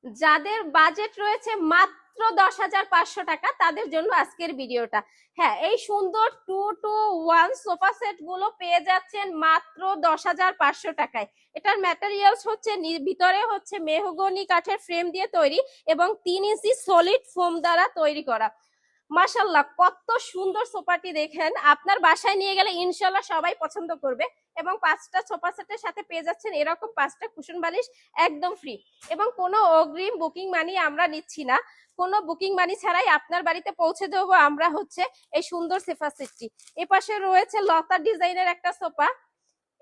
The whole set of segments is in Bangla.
যাদের বাজেট রয়েছে মাত্র 10,500 টাকা তাদের জন্য আজকের ভিডিওটা। হ্যাঁ, এই সুন্দর 2-to-1 সোফা সেট গুলো পেয়ে যাচ্ছেন মাত্র 10,500 টাকায়। এটার ম্যাটেরিয়ালস হচ্ছে ভিতরে হচ্ছে মেহগনি কাঠের ফ্রেম দিয়ে তৈরি এবং 3 ইঞ্চি সলিড ফোম দ্বারা তৈরি করা। মাশাল্লাহ, কত সুন্দর সোফাটি দেখেন, আপনার বাসায় নিয়ে গেলে ইনশাল্লাহ সবাই পছন্দ করবে। এবং 5টা সোফা সেটের সাথে পেয়ে যাচ্ছেন এরকম 5টা কুশন বালিশ একদম ফ্রি। এবং কোনো অগ্রিম বুকিং মানি আমরা নিচ্ছি না, কোনো বুকিং মানি ছাড়াই আপনার বাড়িতে পৌঁছে দেবো আমরা হচ্ছে এই সুন্দর সোফা সেটটি। এপাশে রয়েছে লতা ডিজাইনের একটা সোফা,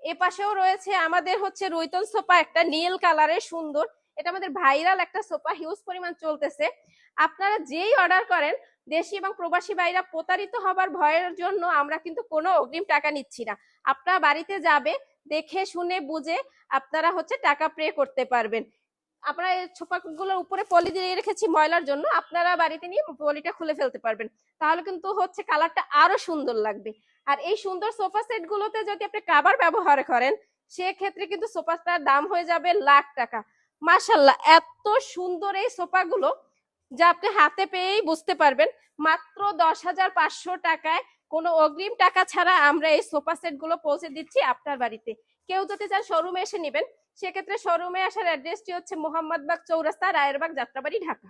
এপাশেও রয়েছে আমাদের হচ্ছে রুইতন সোফা, একটা নীল কালারের সুন্দর। এটা আমাদের ভাইরাল একটা সোফা, হিউজ পরিমাণ চলতেছে। আপনারা যেই অর্ডার করেন, দেশি এবং প্রবাসী ভাইরা প্রতারিত হবার ভয়ের জন্য আমরা কিন্তু কোনো অগ্রিম টাকা নিচ্ছি না। আপনারা বাড়িতে যাবে, দেখে শুনে বুঝে আপনারা হচ্ছে টাকা পে করতে পারবেন। আপনারা এই সোফাগুলোর উপরে পলি দিয়ে রেখেছি ময়লার জন্য, আপনারা বাড়িতে নিয়ে পলিটা খুলে ফেলতে পারবেন, তাহলে কিন্তু হচ্ছে কালারটা আরো সুন্দর লাগবে। আর এই সুন্দর সোফা সেট গুলোতে যদি আপনি কাভার ব্যবহার করেন, সেক্ষেত্রে কিন্তু সোফাটার দাম হয়ে যাবে লাখ টাকা। মাশাল্লাহ, এত সুন্দর এই সোফাগুলো যা আপনি হাতে পেয়েই বুঝতে পারবেন। মাত্র 10,500 টাকায় কোনো অগ্রিম টাকা ছাড়া আমরা এই সোফা সেট গুলো পৌঁছে দিচ্ছি আপনার বাড়িতে। কেউ যদি চান শোরুমে এসে নেবেন, সেক্ষেত্রে শোরুমে আসার অ্যাড্রেসটি হচ্ছে মোহাম্মদবাগ চৌরাস্তা, রায়েরবাগ, যাত্রাবাড়ি, ঢাকা।